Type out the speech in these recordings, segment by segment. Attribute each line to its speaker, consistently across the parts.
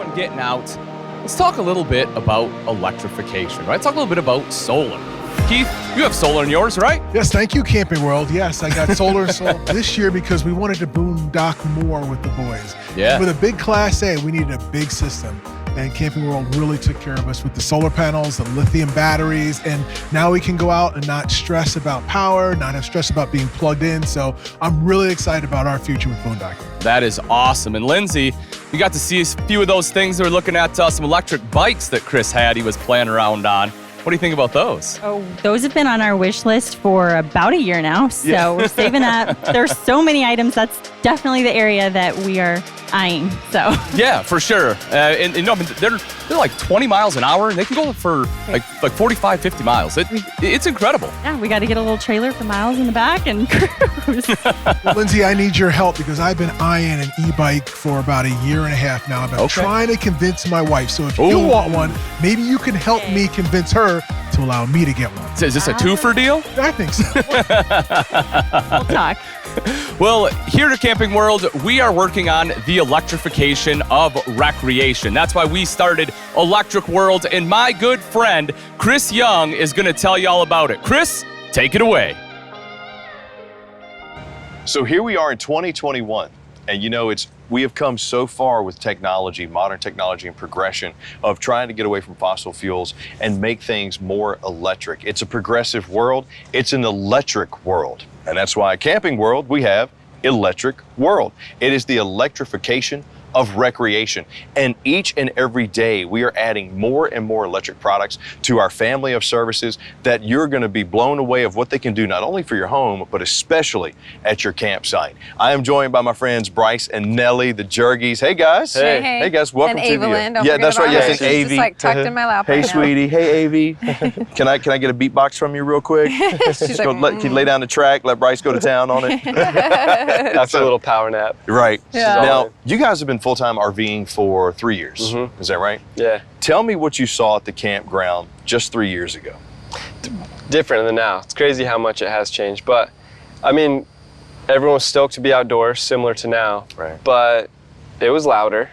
Speaker 1: everyone getting out, let's talk a little bit about electrification, right? Let's talk a little bit about solar. Keith, you have solar in yours, right?
Speaker 2: Yes, thank you, Camping World. Yes, I got solar this year because we wanted to boondock more with the boys.
Speaker 1: Yeah.
Speaker 2: With a big Class A, we needed a big system. And Camping World really took care of us with the solar panels, the lithium batteries, and now we can go out and not stress about power, not have stress about being plugged in. So I'm really excited about our future with boondocking.
Speaker 1: That is awesome. And Lindsay, you got to see a few of those things. They were looking at some electric bikes that Chris had. He was playing around on. What do you think about those?
Speaker 3: Oh, those have been on our wish list for about a year now. So we're saving up. There's so many items. That's definitely the area that we are eyeing. So
Speaker 1: yeah, for sure. And you know, they're like 20 miles an hour, and they can go for like 45, 50 miles. It's incredible.
Speaker 3: yeah, we got to get a little trailer for Miles in the back and cruise.
Speaker 2: Well, Lindsay, I need your help because I've been eyeing an e-bike for about a year and a half now. I've been trying to convince my wife. So if you want one, maybe you can help me convince her to allow me to get one.
Speaker 1: So is this a two-for deal?
Speaker 2: I think so.
Speaker 3: We'll talk.
Speaker 1: Well, here at Camping World, we are working on the electrification of recreation. That's why we started Electric World, and my good friend, Chris Young, is going to tell you all about it. Chris, take it away.
Speaker 4: So here we are in 2021, and you know, we have come so far with technology, modern technology and progression of trying to get away from fossil fuels and make things more electric. It's a progressive world. It's an electric world. And that's why at Camping World, we have Electric World. It is the electrification of recreation. And each and every day, we are adding more and more electric products to our family of services that you're gonna be blown away of what they can do, not only for your home, but especially at your campsite. I am joined by my friends Bryce and Nellie, the Jurgys. Hey guys.
Speaker 5: Hey.
Speaker 4: Hey guys, welcome
Speaker 5: and
Speaker 4: to
Speaker 5: Evelyn,
Speaker 4: the... Yeah, that's right, yes, and
Speaker 5: She's
Speaker 4: Avie.
Speaker 5: just like tucked in my lap
Speaker 4: Hey,
Speaker 5: right
Speaker 4: sweetie. Hey, Avie. Can I get a beatbox from you real quick?
Speaker 5: She's like,
Speaker 4: Can you lay down the track, let Bryce go to town on it?
Speaker 6: After a little power nap.
Speaker 4: Right.
Speaker 5: Yeah.
Speaker 4: Now, you guys have been full-time RVing for 3 years. Is that right?
Speaker 6: Yeah.
Speaker 4: Tell me what you saw at the campground just 3 years ago.
Speaker 6: Different than now. It's crazy how much it has changed. But, I mean, everyone was stoked to be outdoors, similar to now.
Speaker 4: Right.
Speaker 6: But it was louder.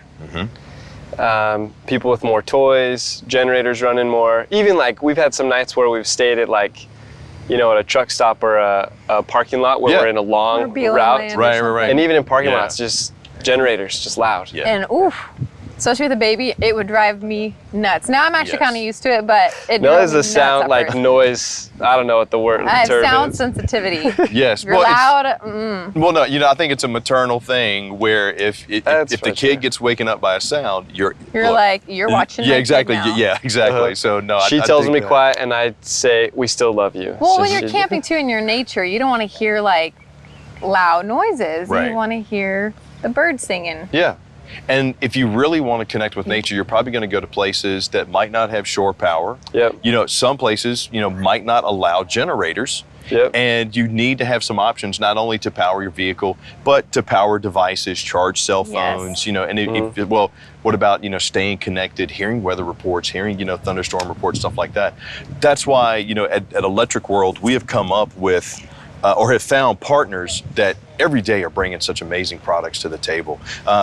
Speaker 6: People with more toys, generators running more. Even like, we've had some nights where we've stayed at like, you know, at a truck stop or a parking lot where we're in a long route.
Speaker 4: Right.
Speaker 6: And even in parking lots, just generators, just loud.
Speaker 4: Yeah.
Speaker 5: and oof, especially with a baby, it would drive me nuts. Now I'm actually kind of used to it, but it
Speaker 6: No,
Speaker 5: drove
Speaker 6: there's
Speaker 5: me
Speaker 6: a
Speaker 5: nuts
Speaker 6: sound
Speaker 5: at
Speaker 6: like
Speaker 5: first.
Speaker 6: noise. I don't know what the word
Speaker 5: I have
Speaker 6: term
Speaker 5: sound
Speaker 6: is.
Speaker 5: sensitivity.
Speaker 4: Yes.
Speaker 5: You're loud.
Speaker 4: Well, no, you know, I think it's a maternal thing where if the
Speaker 6: for
Speaker 4: kid
Speaker 6: sure.
Speaker 4: gets waken up by a sound, you're
Speaker 5: like, you're watching my
Speaker 4: Yeah,
Speaker 5: kid
Speaker 4: exactly.
Speaker 5: now.
Speaker 4: Yeah, exactly. So no,
Speaker 6: She
Speaker 4: I
Speaker 6: tells
Speaker 4: think
Speaker 6: me
Speaker 4: that-
Speaker 6: quiet, and I say, "We still love you."
Speaker 5: Well,
Speaker 6: So
Speaker 5: when you're
Speaker 6: she-
Speaker 5: camping too in your nature, you don't want to hear like loud noises.
Speaker 4: Right.
Speaker 5: You want to hear the birds singing.
Speaker 4: Yeah. And if you really want to connect with nature, you're probably going to go to places that might not have shore power.
Speaker 6: Yep.
Speaker 4: You know, some places, you know, might not allow generators.
Speaker 6: Yep.
Speaker 4: And you need to have some options, not only to power your vehicle, but to power devices, charge cell phones, you know, and well, what about, you know, staying connected, hearing weather reports, hearing, you know, thunderstorm reports, stuff like that. That's why, you know, at Electric World, we have come up with or have found partners that every day are bringing such amazing products to the table.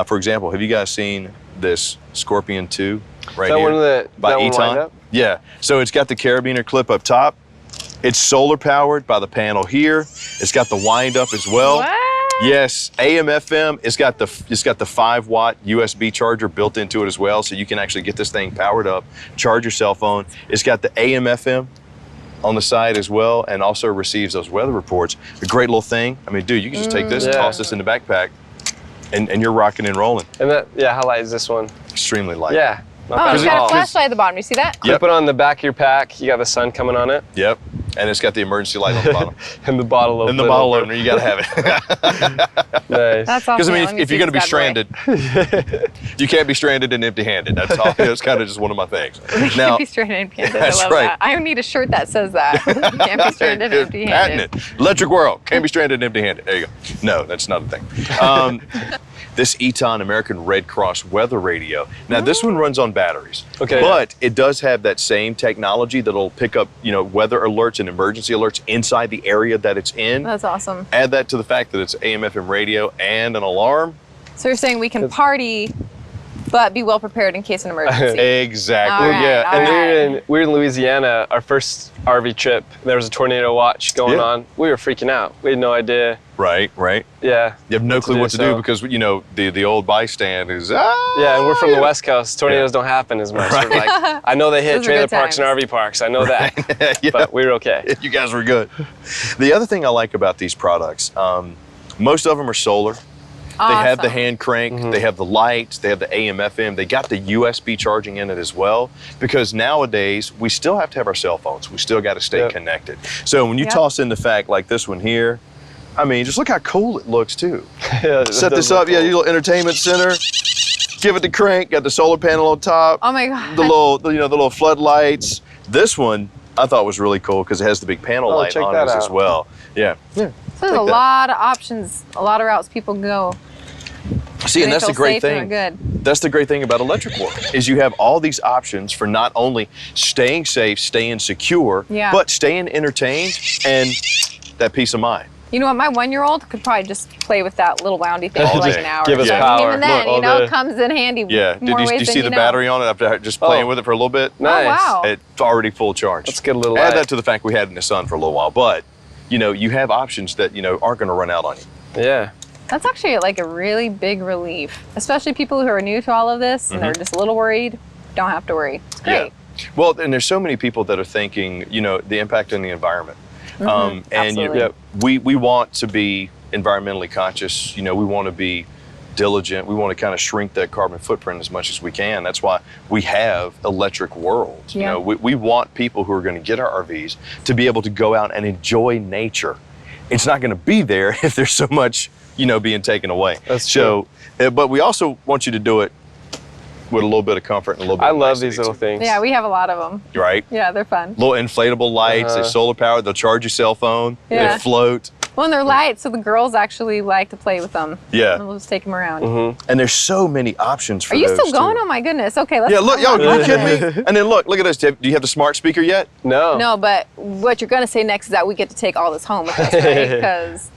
Speaker 4: For example, have you guys seen this Scorpion 2 right
Speaker 6: that
Speaker 4: here?
Speaker 6: one that
Speaker 4: by
Speaker 6: one
Speaker 4: Eton?
Speaker 6: wind up?
Speaker 4: Yeah, so it's got the carabiner clip up top. It's solar powered by the panel here. It's got the wind up as well.
Speaker 5: What?
Speaker 4: Yes, AM FM. It's got the 5-watt USB charger built into it as well, so you can actually get this thing powered up, charge your cell phone. It's got the AM FM on the side as well, and also receives those weather reports. A great little thing. I mean, dude, you can just take this, and toss this in the backpack, and you're rocking and rolling.
Speaker 6: And that, how light is this one?
Speaker 4: Extremely light.
Speaker 6: Yeah. Not
Speaker 5: Oh,
Speaker 6: bad
Speaker 5: it's
Speaker 6: at
Speaker 5: got
Speaker 6: all.
Speaker 5: a flashlight at the bottom. You see that?
Speaker 6: Clip it on the back of your pack. You got the sun coming on it.
Speaker 4: Yep. And it's got the emergency light on the bottom.
Speaker 6: And the bottle opener.
Speaker 4: And the bottle opener, you gotta have it.
Speaker 6: Nice.
Speaker 5: That's awesome.
Speaker 4: Because I mean,
Speaker 5: Let me
Speaker 4: if
Speaker 5: see
Speaker 4: you're gonna be
Speaker 5: this bad
Speaker 4: stranded, you can't be stranded and empty-handed. That's all. It's kind of just one of my things.
Speaker 5: Can't be stranded empty-handed.
Speaker 4: That's
Speaker 5: I love
Speaker 4: right.
Speaker 5: that. I need a shirt that says that. Can't be stranded empty-handed.
Speaker 4: Patent it. Electric World. Can't be stranded and empty-handed. There you go. No, that's not a thing. This Eton American Red Cross weather radio. Now this one runs on batteries.
Speaker 6: Okay.
Speaker 4: But it does have that same technology that'll pick up, you know, weather alerts and emergency alerts inside the area that it's in.
Speaker 5: That's awesome.
Speaker 4: Add that to the fact that it's AM/FM radio and an alarm.
Speaker 5: So you're saying we can party but be well prepared in case of an emergency.
Speaker 4: Exactly.
Speaker 5: All right,
Speaker 4: Yeah.
Speaker 5: all
Speaker 4: And
Speaker 5: right.
Speaker 6: We were in Louisiana, our first RV trip. There was a tornado watch going on. We were freaking out. We had no idea.
Speaker 4: Right.
Speaker 6: Yeah.
Speaker 4: You have no clue what to do because, you know, the old bike stand is,
Speaker 6: Yeah, and we're from the West Coast. Tornadoes don't happen as much. We're like, I know they hit
Speaker 5: Those are
Speaker 6: trailer
Speaker 5: good
Speaker 6: parks and
Speaker 5: times.
Speaker 6: RV parks. I know that.
Speaker 4: Yeah.
Speaker 6: But we were okay.
Speaker 4: You guys were good. The other thing I like about these products, most of them are solar. They have the hand crank, they have the lights, they have the AM, FM, they got the USB charging in it as well, because nowadays we still have to have our cell phones. We still got to stay connected. So when you toss in the fact like this one here, I mean, just look how cool it looks too. Set this up, your little entertainment center, give it the crank, got the solar panel on top.
Speaker 5: Oh my God.
Speaker 4: The little floodlights. This one I thought was really cool because it has the big panel light
Speaker 6: check
Speaker 4: on
Speaker 6: that
Speaker 4: it as
Speaker 6: out.
Speaker 4: well. Yeah.
Speaker 5: So there's a lot of options, a lot of routes people can go.
Speaker 4: See, and that's the great
Speaker 5: safe and
Speaker 4: thing.
Speaker 5: they're good.
Speaker 4: That's the great thing about electric work is you have all these options for not only staying safe, staying secure, but staying entertained and that peace of mind.
Speaker 5: You know what? My 1-year-old could probably just play with that little woundy thing for like an hour.
Speaker 6: Give us power.
Speaker 5: Even then,
Speaker 6: Look,
Speaker 5: you know, it comes in handy.
Speaker 4: Yeah.
Speaker 5: More
Speaker 4: Did
Speaker 5: ways
Speaker 4: you
Speaker 5: than
Speaker 4: see the
Speaker 5: know.
Speaker 4: battery on it after just playing with it for a little bit?
Speaker 6: Nice.
Speaker 5: Oh, wow.
Speaker 4: It's already full charge.
Speaker 6: Let's get a little
Speaker 4: Add
Speaker 6: light.
Speaker 4: that to the fact we had it in the sun for a little while, but you know, you have options that, you know, aren't going to run out on you.
Speaker 6: Yeah.
Speaker 5: That's actually like a really big relief, especially people who are new to all of this and they're just a little worried. Don't have to worry. It's great.
Speaker 4: Yeah. Well, and there's so many people that are thinking, you know, the impact on the environment. And
Speaker 5: Absolutely.
Speaker 4: we want to be environmentally conscious. You know, we want to be diligent. We want to kind of shrink that carbon footprint as much as we can. That's why we have electric worlds. You know, we want people who are going to get our RVs to be able to go out and enjoy nature. It's not going to be there if there's so much, you know, being taken away.
Speaker 6: That's true.
Speaker 4: So, but we also want you to do it with a little bit of comfort and a little bit
Speaker 6: I
Speaker 4: of
Speaker 6: love
Speaker 4: nicety
Speaker 6: these little
Speaker 4: too.
Speaker 6: things.
Speaker 5: Yeah, we have a lot of them.
Speaker 4: Right?
Speaker 5: Yeah, they're fun.
Speaker 4: Little inflatable lights, they're solar powered, they'll charge your cell phone,
Speaker 5: Yeah.
Speaker 4: they float.
Speaker 5: Well, and they're light, so the girls actually like to play with them.
Speaker 4: Yeah.
Speaker 5: And we'll just take them around.
Speaker 4: And there's so many options for
Speaker 5: Are you
Speaker 4: those
Speaker 5: still going?
Speaker 4: too.
Speaker 5: Oh my goodness. Okay, let's.
Speaker 4: Yeah, look, yo,
Speaker 5: I
Speaker 4: you kidding me? And then look at this. Do you have the smart speaker yet?
Speaker 6: No.
Speaker 5: No, but what you're gonna say next is that we get to take all this home with us, right? Because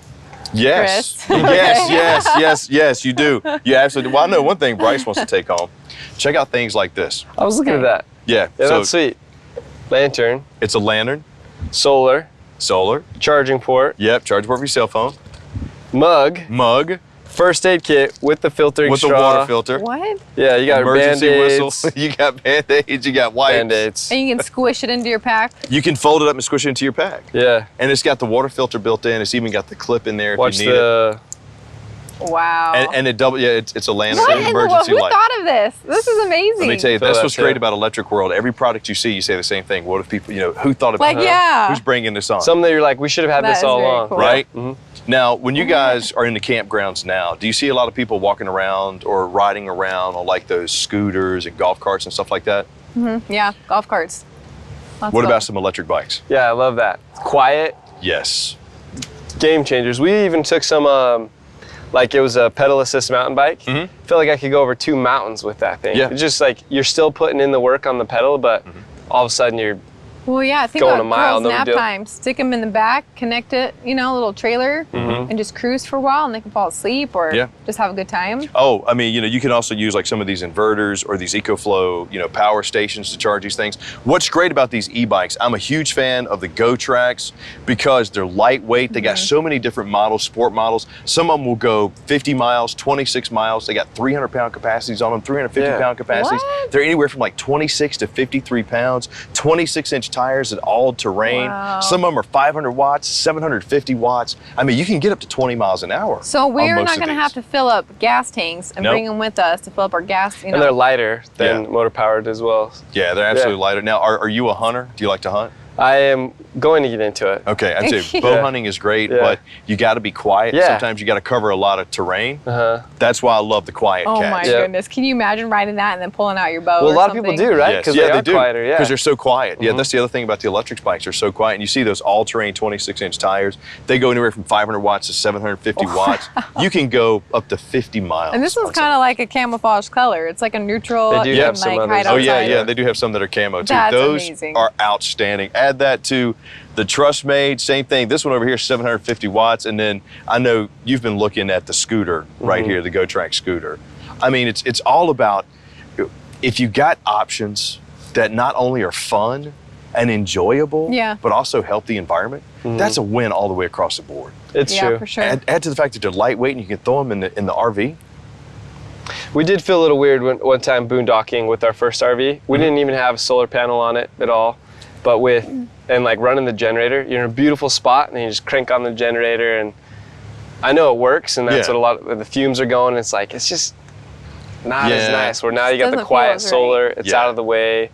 Speaker 4: Yes.
Speaker 5: Chris.
Speaker 4: Yes, you do. You absolutely. Well, I know one thing Bryce wants to take home. Check out things like this.
Speaker 6: I was looking at that.
Speaker 4: Yeah.
Speaker 6: Yeah,
Speaker 4: So
Speaker 6: that's sweet. Lantern,
Speaker 4: it's a lantern,
Speaker 6: solar,
Speaker 4: solar.
Speaker 6: charging port,
Speaker 4: Yep. Charge port for your cell phone.
Speaker 6: mug,
Speaker 4: Mug
Speaker 6: first aid kit with the filtering
Speaker 4: with
Speaker 6: straw.
Speaker 4: the water filter.
Speaker 5: what?
Speaker 6: Yeah, you got
Speaker 4: Emergency
Speaker 6: Band-Aids.
Speaker 4: whistle. You got Band-Aids. You got wipes.
Speaker 6: Band-Aids.
Speaker 5: And you can squish it into your pack.
Speaker 4: You can fold it up and squish it into your pack.
Speaker 6: Yeah.
Speaker 4: And it's got the water filter built in. It's even got the clip in there if
Speaker 6: Watch
Speaker 4: you need it.
Speaker 6: the.
Speaker 5: Wow.
Speaker 4: And it double. Yeah, it's a lantern
Speaker 5: what in the world?
Speaker 4: emergency
Speaker 5: Who
Speaker 4: light.
Speaker 5: thought of this? This is amazing.
Speaker 4: Let me tell you,
Speaker 6: Fill
Speaker 4: that's
Speaker 6: that
Speaker 4: what's great
Speaker 6: shit.
Speaker 4: about Electric World. Every product you see, you say the same thing. What if people, you know, who thought about
Speaker 5: Like,
Speaker 4: it?
Speaker 5: yeah.
Speaker 4: Who's bringing this on?
Speaker 6: Something that you're like, we should have had
Speaker 5: That
Speaker 6: this
Speaker 5: is
Speaker 6: all
Speaker 5: very
Speaker 6: along.
Speaker 5: cool.
Speaker 4: Right?
Speaker 6: Mhm.
Speaker 4: Now, when you guys are in the campgrounds now, do you see a lot of people walking around or riding around on like those scooters and golf carts and stuff like that?
Speaker 5: Yeah, golf carts. Lots
Speaker 4: What
Speaker 5: of
Speaker 4: about
Speaker 5: them.
Speaker 4: some electric bikes?
Speaker 6: Yeah, I love that. Quiet,
Speaker 4: Yes.
Speaker 6: game changers. We even took some, like it was a pedal assist mountain bike. I feel like I could go over 2 mountains with that thing.
Speaker 4: Yeah.
Speaker 6: It's just like you're still putting in the work on the pedal, but all of a sudden you're
Speaker 5: Well, yeah, think
Speaker 6: Going
Speaker 5: about
Speaker 6: a mile,
Speaker 5: girls'
Speaker 6: no big
Speaker 5: nap
Speaker 6: deal.
Speaker 5: time. Stick them in the back, connect it, you know, a little trailer, and just cruise for a while, and they can fall asleep or
Speaker 4: Yeah.
Speaker 5: just have a good time.
Speaker 4: Oh, I mean, you know, you can also use like some of these inverters or these EcoFlow, you know, power stations to charge these things. What's great about these e-bikes, I'm a huge fan of the Go Tracks because they're lightweight. They got so many different models, sport models. Some of them will go 50 miles, 26 miles. They got 300-pound capacities on them, 350-pound capacities.
Speaker 5: What?
Speaker 4: They're anywhere from like 26 to 53 pounds, 26-inch tires at all terrain.
Speaker 5: Wow.
Speaker 4: Some of them are 500 watts, 750 watts. I mean, you can get up to 20 miles an hour.
Speaker 5: So
Speaker 4: on
Speaker 5: we're
Speaker 4: most
Speaker 5: not
Speaker 4: of
Speaker 5: going to
Speaker 4: these.
Speaker 5: have to fill up gas tanks and
Speaker 4: Nope.
Speaker 5: bring them with us to fill up our gas, you
Speaker 6: and they're
Speaker 5: know.
Speaker 6: lighter than
Speaker 4: Yeah.
Speaker 6: motor powered as well.
Speaker 4: Yeah, they're absolutely lighter. Now, are you a hunter? Do you like to hunt?
Speaker 6: I am going to get into it.
Speaker 4: Okay, I'd say bow hunting is great,
Speaker 6: Yeah.
Speaker 4: but you got to be quiet.
Speaker 6: Yeah.
Speaker 4: Sometimes you got to cover a lot of terrain.
Speaker 6: Uh-huh.
Speaker 4: That's why I love the quiet
Speaker 5: Oh my
Speaker 4: cats.
Speaker 6: Yeah.
Speaker 5: goodness. Can you imagine riding that and then pulling out your bow
Speaker 6: Well, a
Speaker 5: or
Speaker 6: lot of
Speaker 5: something?
Speaker 6: people do, right?
Speaker 4: Yes.
Speaker 6: Because
Speaker 4: Yeah,
Speaker 6: they are
Speaker 4: do.
Speaker 6: quieter, yeah.
Speaker 4: Because they're so quiet. Yeah, that's the other thing about the electric bikes. They're so quiet. And you see those all-terrain 26-inch tires. They go anywhere from 500 watts to 750 watts. You can go up to 50 miles.
Speaker 5: And this one's
Speaker 4: on some-
Speaker 5: kind of like a camouflage color. It's like a neutral.
Speaker 6: They do
Speaker 5: you
Speaker 6: have
Speaker 5: can,
Speaker 6: some
Speaker 5: like,
Speaker 6: others.
Speaker 5: hide
Speaker 4: Oh, yeah,
Speaker 5: outside.
Speaker 4: yeah. They do have some that are camo, too.
Speaker 5: That's
Speaker 4: Those
Speaker 5: amazing.
Speaker 4: are outstanding. Add that to the Trustmade, same thing. This one over here is 750 watts. And then I know you've been looking at the scooter right here, the Go Track scooter. I mean, it's all about if you got options that not only are fun and enjoyable, but also help the environment, that's a win all the way across the board.
Speaker 6: It's true.
Speaker 5: For sure.
Speaker 4: Add to the fact that they're lightweight and you can throw them in the RV.
Speaker 6: We did feel a little weird one time boondocking with our first RV. We didn't even have a solar panel on it at all, but and like running the generator, you're in a beautiful spot and you just crank on the generator, and I know it works, and that's what a lot of the fumes are going. And it's like, it's just not as nice. Where now you got the quiet solar, it's out of the way.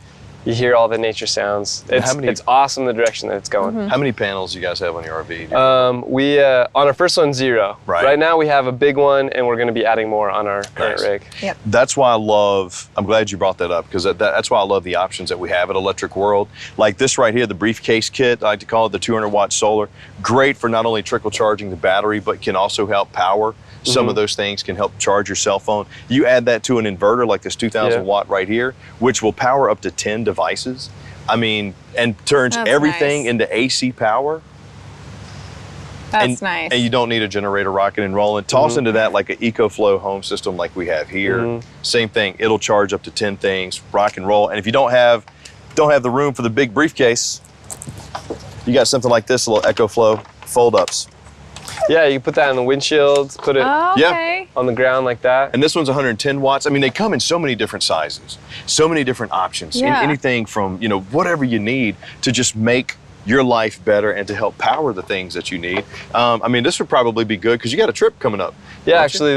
Speaker 6: You hear all the nature sounds. It's awesome the direction that it's going.
Speaker 4: How many panels do you guys have on your RV?
Speaker 6: We on our first one, 0. Right now we have a big one, and we're going to be adding more on our current rig.
Speaker 5: Yep.
Speaker 4: That's why I'm glad you brought that up, because that's why I love the options that we have at Electric World. Like this right here, the briefcase kit, I like to call it the 200-watt solar. Great for not only trickle charging the battery, but can also help power. Some of those things can help charge your cell phone. You add that to an inverter like this 2,000 watt right here, which will power up to 10 devices. I mean, and turns everything into AC power.
Speaker 5: That's nice.
Speaker 4: And you don't need a generator rocking and rolling. Toss into that like an EcoFlow home system like we have here. Same thing, it'll charge up to 10 things, rock and roll. And if you don't have the room for the big briefcase, you got something like this, little EcoFlow fold-ups.
Speaker 6: Yeah, you can put that on the windshield, put it on the ground like that.
Speaker 4: And this one's 110 watts. I mean, they come in so many different sizes, so many different options. Anything from, whatever you need to just make your life better and to help power the things that you need. I mean, this would probably be good because you got a trip coming up.
Speaker 6: Yeah, actually,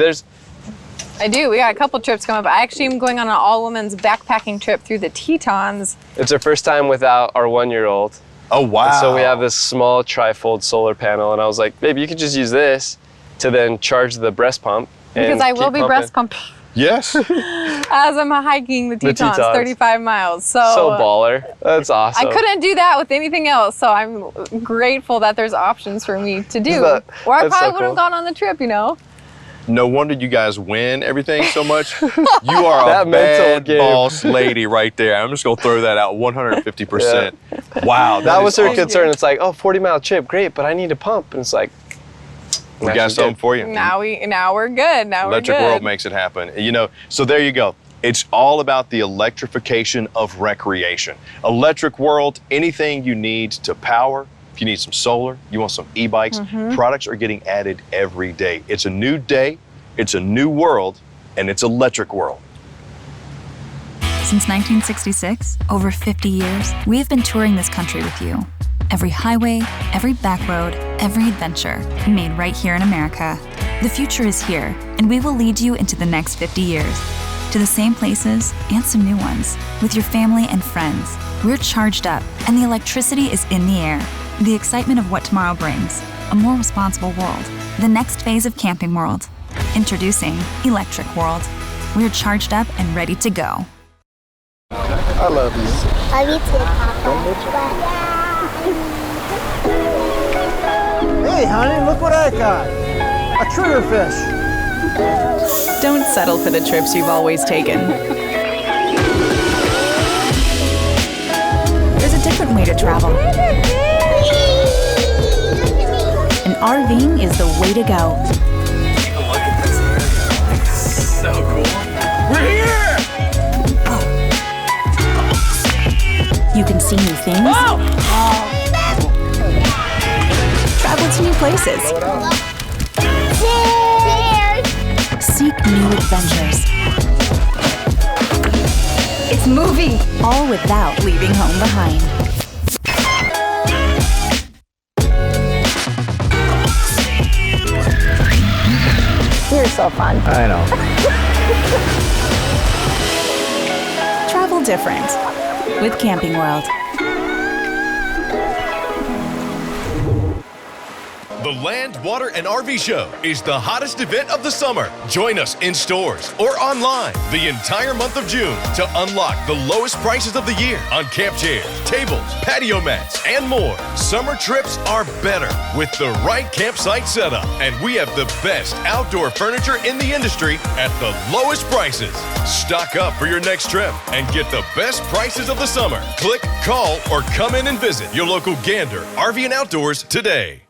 Speaker 5: I do. We got a couple trips coming up. I actually am going on an all-women's backpacking trip through the Tetons.
Speaker 6: It's our first time without our 1-year-old.
Speaker 4: Oh, wow.
Speaker 6: And so we have this small trifold solar panel, and I was like, babe, you could just use this to then charge the breast pump.
Speaker 5: Because I will be breast pumping.
Speaker 4: Yes.
Speaker 5: As I'm hiking the Tetons, 35 miles. So
Speaker 6: baller. That's awesome.
Speaker 5: I couldn't do that with anything else, so I'm grateful that there's options for me to do. Or I probably would have gone on the trip,
Speaker 4: No wonder you guys win everything so much. You are a bad boss lady right there. I'm just going to throw that out 150%. Wow.
Speaker 6: That was her concern. It's like, 40-mile trip, great, but I need a pump. And it's like,
Speaker 4: we got something for you.
Speaker 5: Now we're good.
Speaker 4: Electric World makes it happen. So there you go. It's all about the electrification of recreation. Electric World, anything you need to power. If you need some solar, you want some e-bikes, products are getting added every day. It's a new day, it's a new world, and it's Electric World.
Speaker 7: Since 1966, over 50 years, we have been touring this country with you. Every highway, every back road, every adventure, made right here in America. The future is here, and we will lead you into the next 50 years. To the same places and some new ones. With your family and friends. We're charged up, and the electricity is in the air. The excitement of what tomorrow brings. A more responsible world. The next phase of Camping World. Introducing Electric World. We're charged up and ready to go.
Speaker 8: I love you.
Speaker 9: Love you too, Papa.
Speaker 8: Hey, honey, look what I got. A triggerfish.
Speaker 10: Don't settle for the trips you've always taken. There's a different way to travel. And RVing is the way to go.
Speaker 1: Take a look at this area. It's so cool. We're here!
Speaker 10: You can see new things. Travel to new places. Seek new adventures. It's moving! All without leaving home behind.
Speaker 5: You're so fun.
Speaker 8: I know.
Speaker 10: Travel different with Camping World.
Speaker 11: The Land, Water, and RV Show is the hottest event of the summer. Join us in stores or online the entire month of June to unlock the lowest prices of the year on camp chairs, tables, patio mats, and more. Summer trips are better with the right campsite setup, and we have the best outdoor furniture in the industry at the lowest prices. Stock up for your next trip and get the best prices of the summer. Click, call, or come in and visit your local Gander RV and Outdoors today.